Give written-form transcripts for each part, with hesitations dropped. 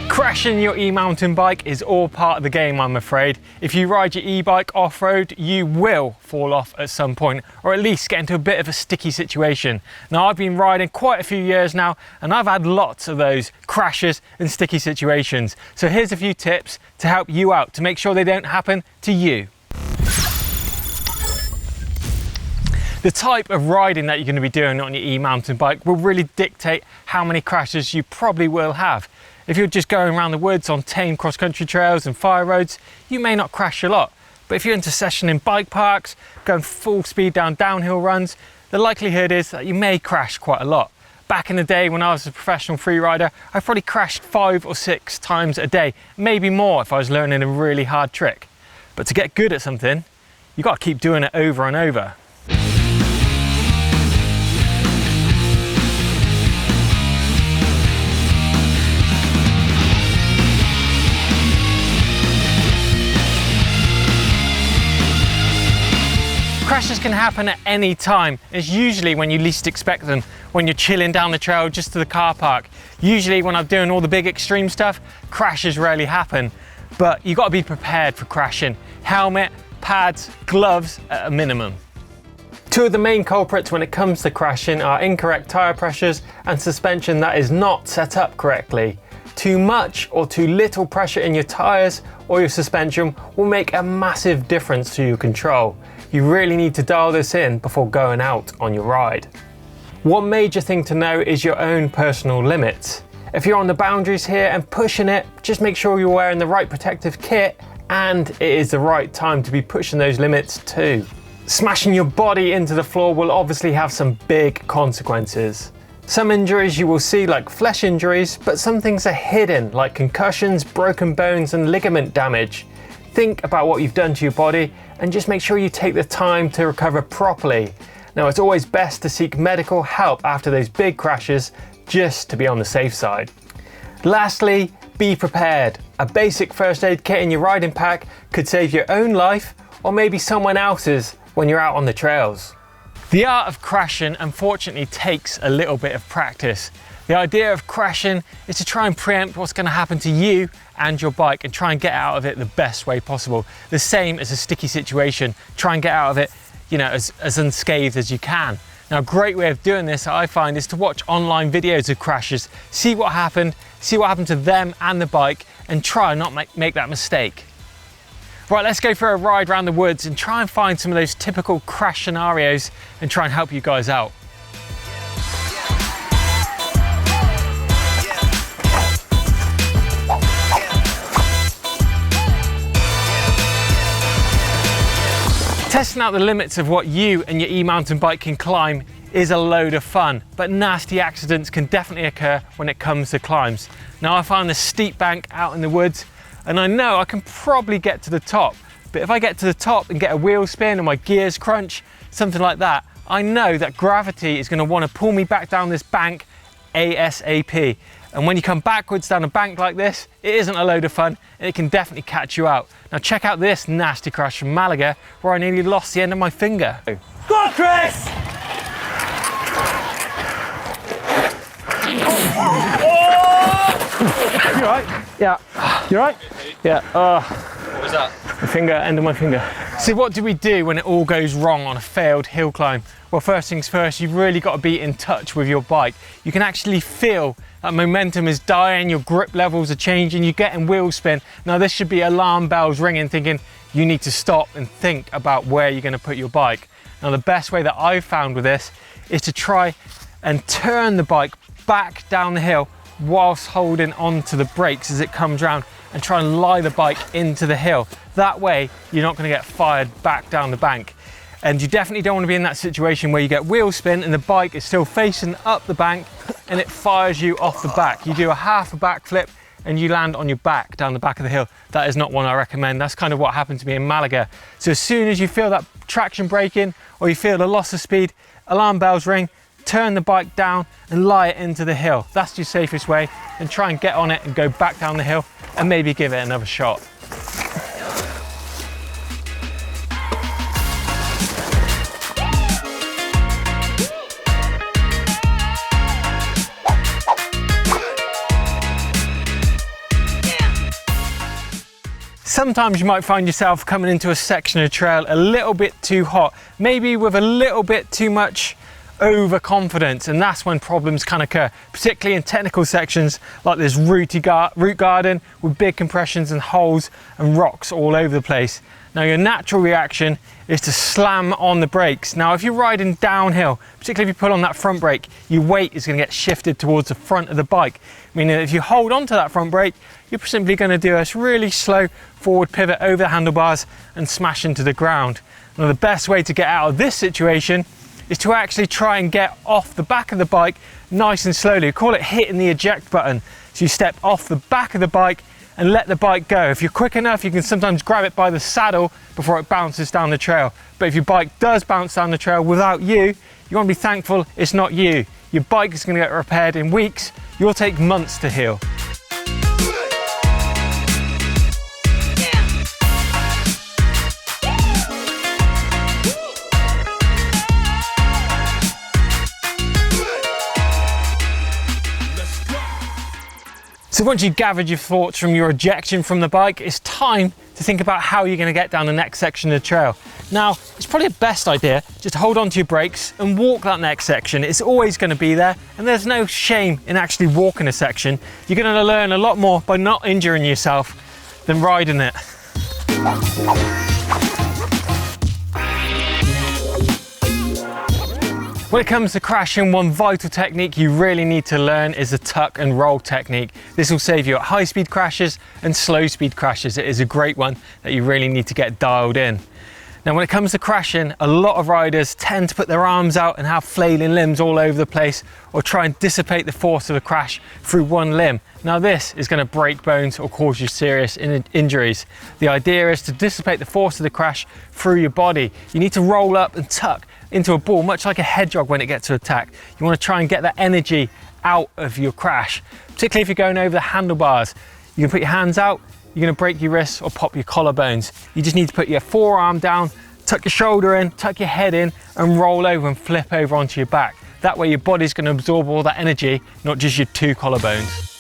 Crashing your e-mountain bike is all part of the game, I'm afraid. If you ride your e-bike off-road, you will fall off at some point, or at least get into a bit of a sticky situation. Now, I've been riding quite a few years now, and I've had lots of those crashes and sticky situations. So here's a few tips to help you out, to make sure they don't happen to you. The type of riding that you're going to be doing on your e-mountain bike will really dictate how many crashes you probably will have. If you're just going around the woods on tame cross-country trails and fire roads, you may not crash a lot. But if you're into session in bike parks, going full speed down downhill runs, the likelihood is that you may crash quite a lot. Back in the day when I was a professional free rider, I probably crashed 5 or 6 times a day, maybe more if I was learning a really hard trick. But to get good at something, you've got to keep doing it over and over. Crashes can happen at any time. It's usually when you least expect them, when you're chilling down the trail just to the car park. Usually when I'm doing all the big extreme stuff, crashes rarely happen. But you've got to be prepared for crashing. Helmet, pads, gloves at a minimum. Two of the main culprits when it comes to crashing are incorrect tyre pressures and suspension that is not set up correctly. Too much or too little pressure in your tyres or your suspension will make a massive difference to your control. You really need to dial this in before going out on your ride. One major thing to know is your own personal limits. If you're on the boundaries here and pushing it, just make sure you're wearing the right protective kit and it is the right time to be pushing those limits too. Smashing your body into the floor will obviously have some big consequences. Some injuries you will see like flesh injuries, but some things are hidden like concussions, broken bones and ligament damage. Think about what you've done to your body and just make sure you take the time to recover properly. Now, it's always best to seek medical help after those big crashes just to be on the safe side. Lastly, be prepared. A basic first aid kit in your riding pack could save your own life or maybe someone else's when you're out on the trails. The art of crashing unfortunately takes a little bit of practice. The idea of crashing is to try and preempt what's going to happen to you and your bike and try and get out of it the best way possible. The same as a sticky situation, try and get out of it, as unscathed as you can. Now, a great way of doing this, I find, is to watch online videos of crashes, see what happened to them and the bike, and try not make that mistake. Right, let's go for a ride around the woods and try and find some of those typical crash scenarios and try and help you guys out. Testing out the limits of what you and your e-mountain bike can climb is a load of fun, but nasty accidents can definitely occur when it comes to climbs. Now, I found this steep bank out in the woods and I know I can probably get to the top, but if I get to the top and get a wheel spin or my gears crunch, something like that, I know that gravity is going to want to pull me back down this bank ASAP. And when you come backwards down a bank like this, it isn't a load of fun and it can definitely catch you out. Now check out this nasty crash from Malaga where I nearly lost the end of my finger. Go on, Chris! You alright? Yeah. You alright? Yeah. What was that? My finger, end of my finger. So what do we do when it all goes wrong on a failed hill climb? Well, first things first, you've really got to be in touch with your bike. You can actually feel that momentum is dying, your grip levels are changing, you're getting wheel spin. Now this should be alarm bells ringing, thinking you need to stop and think about where you're going to put your bike. Now the best way that I've found with this is to try and turn the bike back down the hill whilst holding onto the brakes as it comes round and try and lie the bike into the hill. That way you're not going to get fired back down the bank. And you definitely don't want to be in that situation where you get wheel spin and the bike is still facing up the bank and it fires you off the back. You do a half a backflip and you land on your back down the back of the hill. That is not one I recommend. That's kind of what happened to me in Malaga. So as soon as you feel that traction breaking or you feel the loss of speed, alarm bells ring, turn the bike down and lie it into the hill. That's your safest way, and try and get on it and go back down the hill and maybe give it another shot. Sometimes you might find yourself coming into a section of trail a little bit too hot, maybe with a little bit too much overconfidence, and that's when problems can occur, particularly in technical sections like this root garden with big compressions and holes and rocks all over the place. Now your natural reaction is to slam on the brakes. Now if you're riding downhill, particularly if you pull on that front brake, your weight is going to get shifted towards the front of the bike, meaning that if you hold on to that front brake, you're simply going to do a really slow forward pivot over the handlebars and smash into the ground. Now the best way to get out of this situation is to actually try and get off the back of the bike nice and slowly. We call it hitting the eject button. So you step off the back of the bike and let the bike go. If you're quick enough, you can sometimes grab it by the saddle before it bounces down the trail. But if your bike does bounce down the trail without you, you want to be thankful it's not you. Your bike is going to get repaired in weeks. You'll take months to heal. So once you've gathered your thoughts from your ejection from the bike, it's time to think about how you're going to get down the next section of the trail. Now, it's probably the best idea just to hold on to your brakes and walk that next section. It's always going to be there, and there's no shame in actually walking a section. You're going to learn a lot more by not injuring yourself than riding it. When it comes to crashing, one vital technique you really need to learn is the tuck and roll technique. This will save you at high speed crashes and slow speed crashes. It is a great one that you really need to get dialed in. Now when it comes to crashing, a lot of riders tend to put their arms out and have flailing limbs all over the place, or try and dissipate the force of a crash through one limb. Now this is going to break bones or cause you serious injuries. The idea is to dissipate the force of the crash through your body. You need to roll up and tuck into a ball, much like a hedgehog when it gets to attack. You want to try and get that energy out of your crash, particularly if you're going over the handlebars. You can put your hands out, you're going to break your wrists or pop your collarbones. You just need to put your forearm down, tuck your shoulder in, tuck your head in, and roll over and flip over onto your back. That way your body's going to absorb all that energy, not just your two collarbones.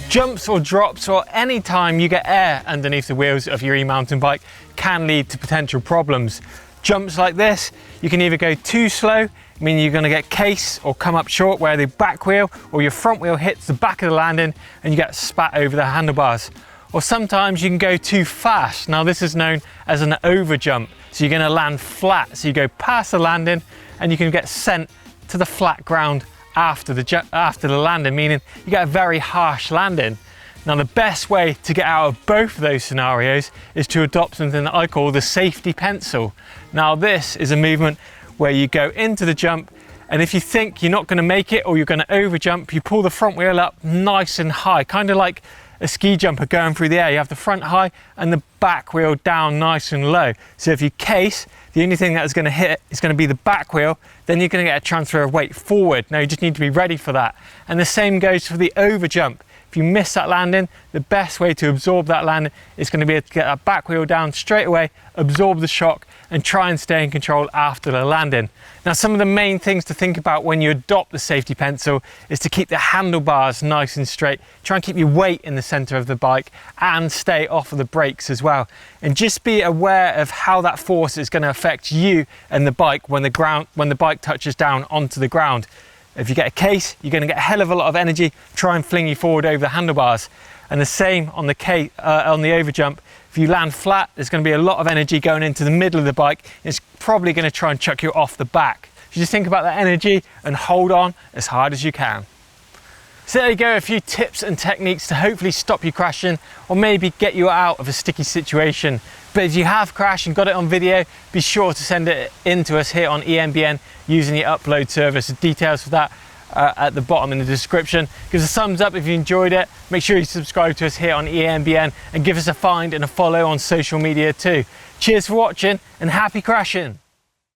Jumps or drops, or any time you get air underneath the wheels of your e-mountain bike, can lead to potential problems. Jumps like this, you can either go too slow, meaning you're going to get case or come up short where the back wheel or your front wheel hits the back of the landing and you get spat over the handlebars. Or sometimes you can go too fast. Now this is known as an over jump. So you're going to land flat. So you go past the landing and you can get sent to the flat ground after the landing, meaning you get a very harsh landing. Now the best way to get out of both of those scenarios is to adopt something that I call the safety pencil. Now this is a movement where you go into the jump, and if you think you're not going to make it or you're going to over jump, you pull the front wheel up nice and high, kind of like a ski jumper going through the air. You have the front high and the back wheel down nice and low. So if you case, the only thing that is going to hit is going to be the back wheel, then you're going to get a transfer of weight forward. Now you just need to be ready for that. And the same goes for the over jump. If you miss that landing, the best way to absorb that landing is going to be to get that back wheel down straight away, absorb the shock, and try and stay in control after the landing. Now, some of the main things to think about when you adopt the safety pencil is to keep the handlebars nice and straight, try and keep your weight in the center of the bike, and stay off of the brakes as well. And just be aware of how that force is going to affect you and the bike when the bike touches down onto the ground. If you get a case, you're going to get a hell of a lot of energy, try and fling you forward over the handlebars. And the same on the over jump. If you land flat, there's going to be a lot of energy going into the middle of the bike. It's probably going to try and chuck you off the back. So just think about that energy and hold on as hard as you can. So there you go, a few tips and techniques to hopefully stop you crashing or maybe get you out of a sticky situation. But if you have crashed and got it on video, be sure to send it in to us here on eMBN using the upload service. The details for that at the bottom in the description. Give us a thumbs up if you enjoyed it. Make sure you subscribe to us here on eMBN and give us a find and a follow on social media too. Cheers for watching and happy crashing.